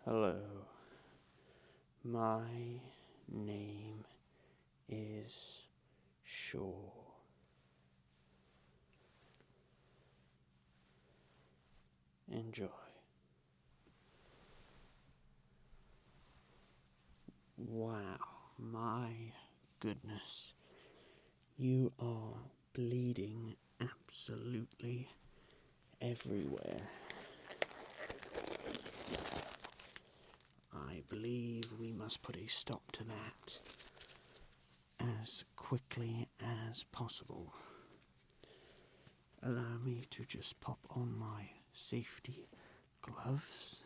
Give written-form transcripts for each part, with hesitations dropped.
Hello, my name is Shure. Enjoy. Wow, my goodness, you are bleeding absolutely everywhere. I believe we must put a stop to that as quickly as possible. Allow me to just pop on my safety gloves.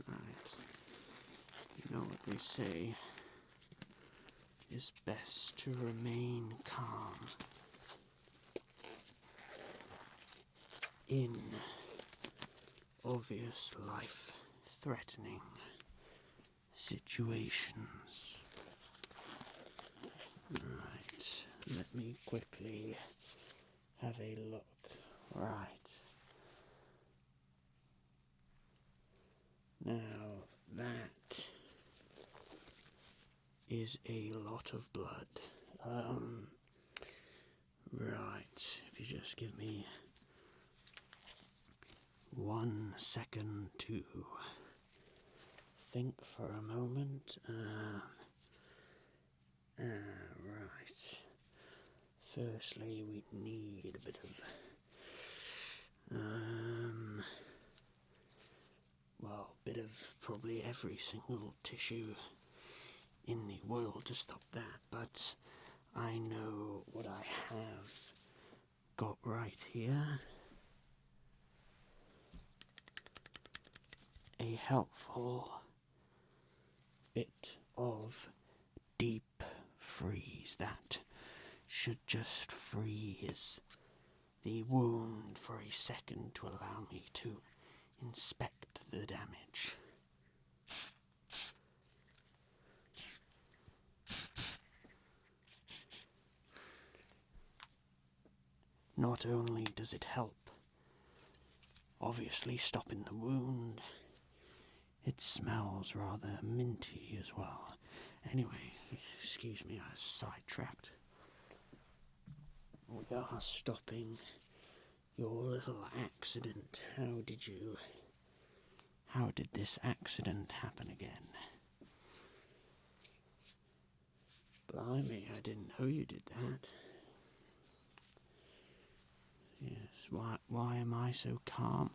Right. You know what they say is best to remain calm in obvious life-threatening situations. Right, let me quickly have a look. Right. Now, that is a lot of blood. Right, if you just give me 1 second to think for a moment. Right. Firstly, we need a bit of, bit of probably every single tissue in the world to stop that, but I know what I have got right here. A helpful bit of deep freeze that should just freeze the wound for a second to allow me to inspect the damage. Not only does it help, obviously, stopping the wound, it smells rather minty as well. Anyway, excuse me, I was sidetracked. We are stopping your little accident. How did this accident happen again? Blimey, I didn't know you did that. Yes, why am I so calm?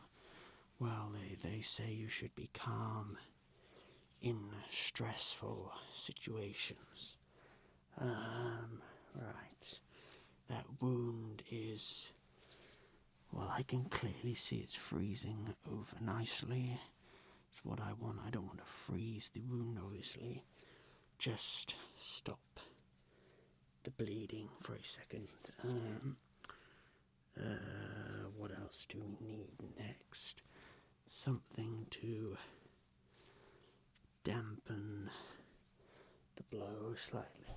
Well, they say you should be calm in stressful situations. Right. That wound is, well, I can clearly see it's freezing over nicely. It's what I want. I don't want to freeze the wound, obviously. Just stop the bleeding for a second. What else do we need next? Something to dampen the blow slightly.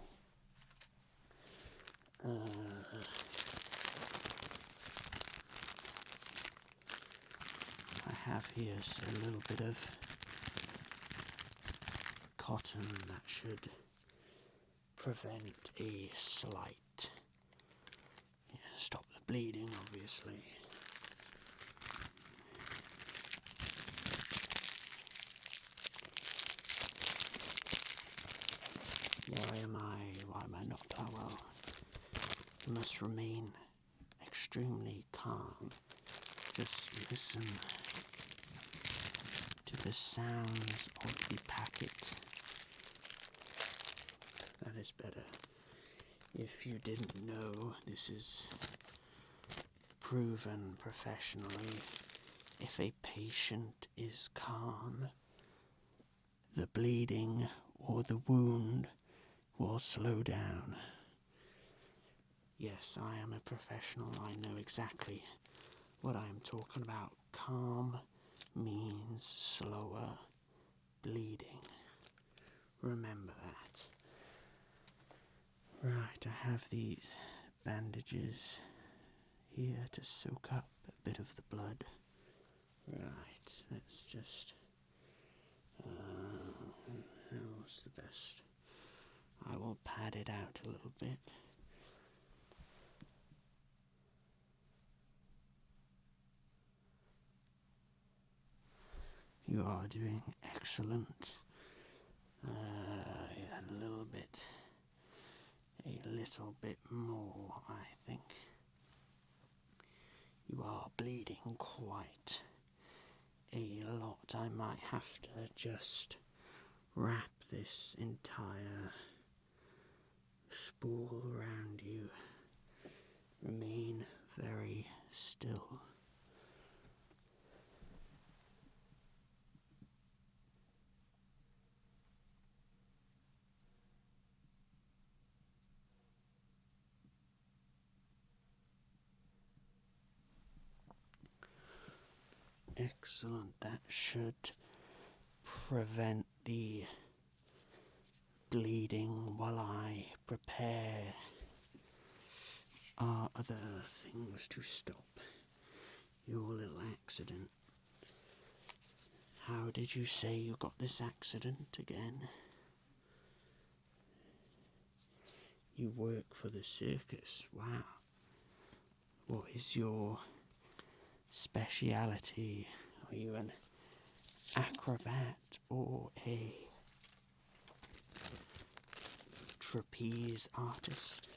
I have here a little bit of cotton that should prevent a slight, stop the bleeding, obviously. Why am I not? Oh well, you must remain extremely calm. Just listen to the sounds of the packet. That is better. If you didn't know, this is proven professionally. If a patient is calm, the bleeding or the wound will slow down. Yes, I am a professional. I know exactly what I am talking about. Calm means slower bleeding. Remember that. Right, I have these bandages here to soak up a bit of the blood. blood. Right, let's just... how's the best? I will pad it out a little bit. You are doing excellent. A little bit more, I think. You are bleeding quite a lot. I might have to just wrap this entire spool around you. Remain very still. Excellent, that should prevent the bleeding while I prepare our other things to stop your little accident. How did you say you got this accident again? You work for the circus, wow. What is your speciality? Are you an acrobat or a trapeze artist?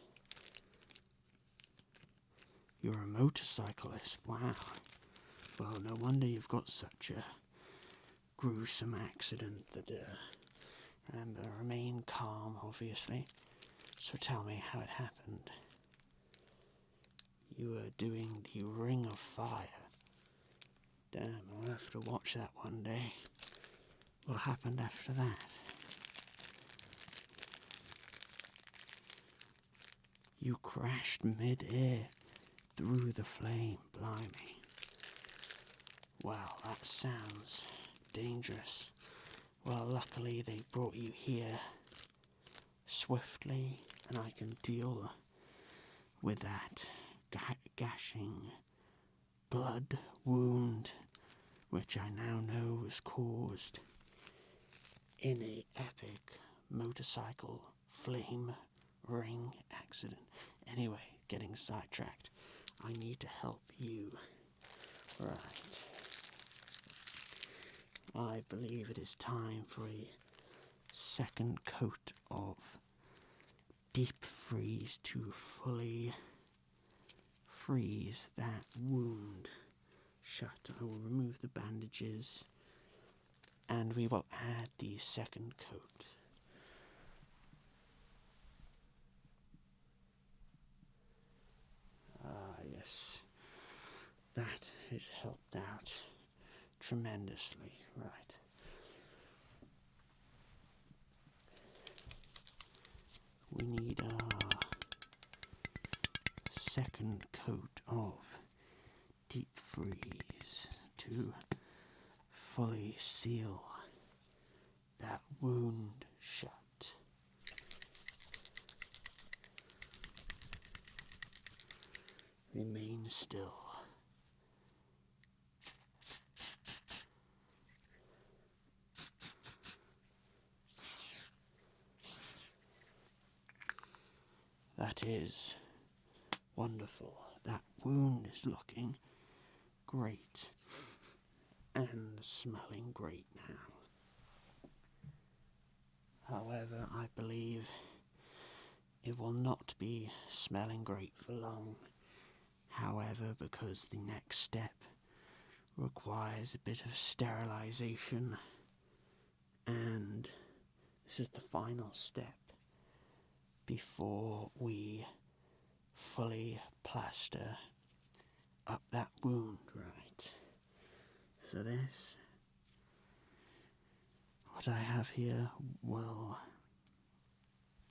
You're a motorcyclist, wow. Well, no wonder you've got such a gruesome accident. Remember, remain calm, obviously. So tell me how it happened. You were doing the Ring of Fire. Damn, I'll have to watch that one day. What happened after that? You crashed mid-air through the flame, blimey. Well, that sounds dangerous. Well, luckily they brought you here swiftly, and I can deal with that gashing blood wound, which I now know was caused in a epic motorcycle flame ring accident. Anyway, getting sidetracked. I need to help you. Right. I believe it is time for a second coat of deep freeze to fully freeze that wound shut. I will remove the bandages and we will add the second coat. Yes, that has helped out tremendously. Right. We need a second coat of deep freeze to fully seal that wound shut. Remain still. That is wonderful. That wound is looking great and smelling great now. However, I believe it will not be smelling great for long. However, because the next step requires a bit of sterilization, and this is the final step before we fully plaster up that wound, right? So this, what I have here, will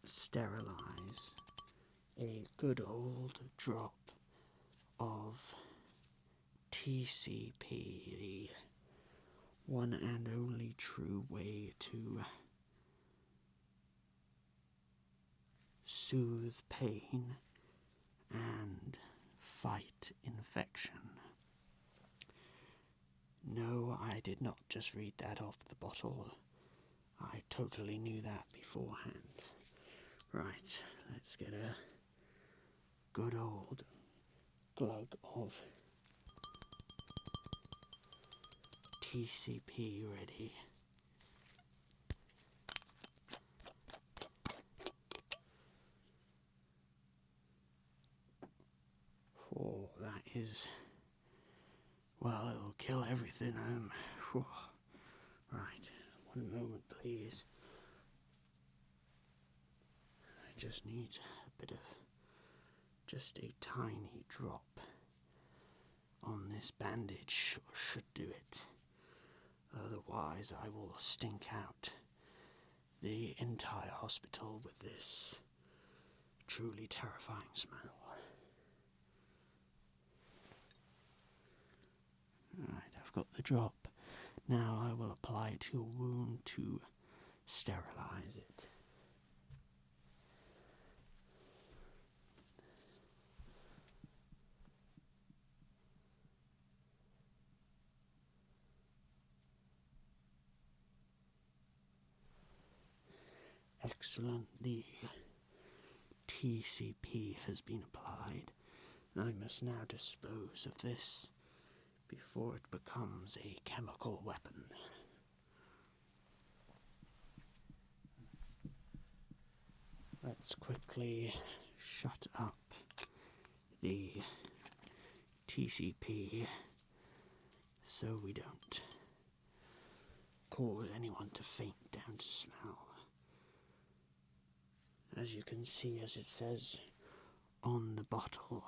sterilize a good old drop of TCP, the one and only true way to soothe pain and fight infection. did not just read that off the bottle. I totally knew that beforehand. Right, let's get a good old glug of TCP ready. Oh, that is, well, it'll kill everything. Right, one moment please. I just need a bit of, just a tiny drop on this bandage should do it. Otherwise I will stink out the entire hospital with this truly terrifying smell. Alright, I've got the drop. Now I will apply it to your wound to sterilize it. Excellent, the TCP has been applied. I must now dispose of this before it becomes a chemical weapon. Let's quickly shut up the TCP so we don't cause anyone to faint down to smell. As you can see, as it says on the bottle,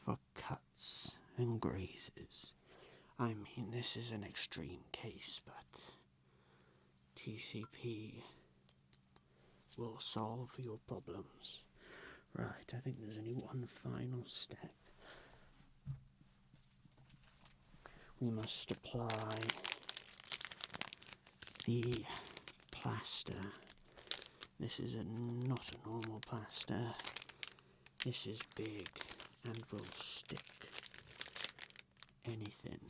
for cuts and grazes. I mean, this is an extreme case, but TCP will solve your problems. Right, I think there's only one final step. We must apply the plaster. This is not a normal plaster. This is big and will stick anything.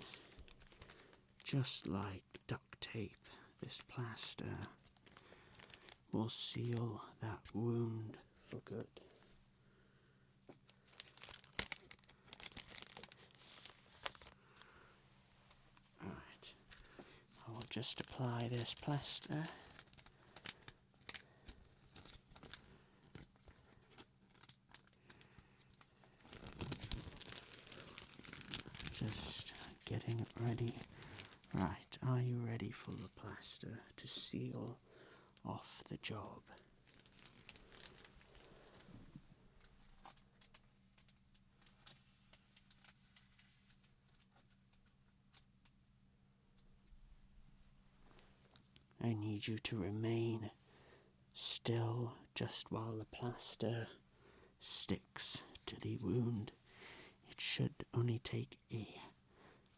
Just like duct tape, this plaster will seal that wound for good. Alright, I will just apply this plaster. Just getting it ready. Right, are you ready for the plaster to seal off the job? I need you to remain still just while the plaster sticks to the wound. It should only take a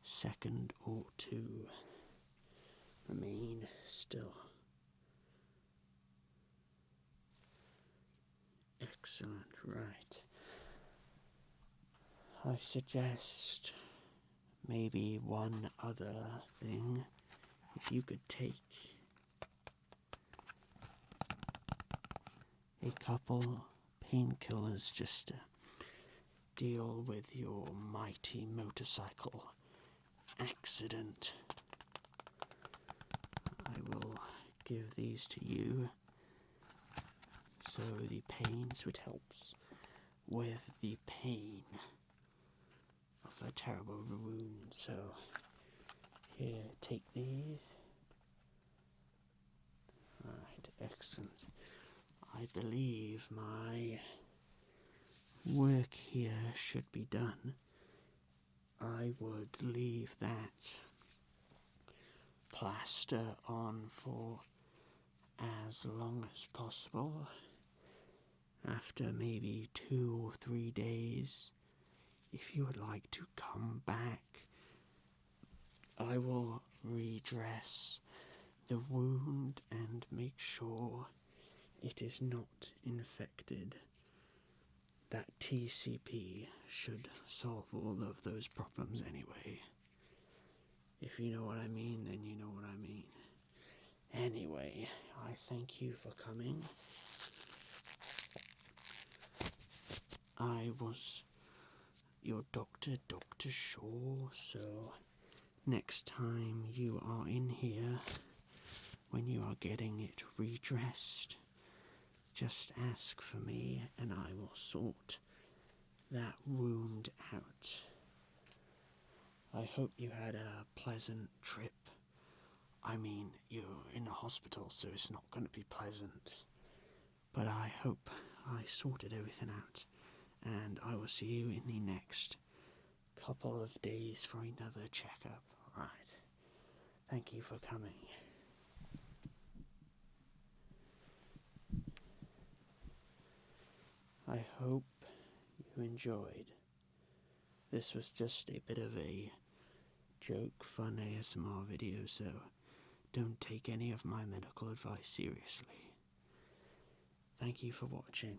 second or two. Remain still. Excellent, right. I suggest maybe one other thing. If you could take a couple painkillers just to deal with your mighty motorcycle accident. I will give these to you so the pains would help with the pain of a terrible wound. So here, take these. Right, excellent. I believe my work here should be done. I would leave that plaster on for as long as possible. After maybe 2 or 3 days, if you would like to come back, I will redress the wound and make sure it is not infected. That TCP should solve all of those problems anyway. If you know what I mean, then you know what I mean. Anyway, I thank you for coming. I was your doctor, Dr. Shure, so next time you are in here, when you are getting it redressed, just ask for me and I will sort that wound out. I hope you had a pleasant trip. I mean, you're in a hospital, so it's not going to be pleasant. But I hope I sorted everything out. And I will see you in the next couple of days for another checkup. Right. Thank you for coming. I hope you enjoyed. This was just a bit of a joke, fun ASMR video, so don't take any of my medical advice seriously. Thank you for watching.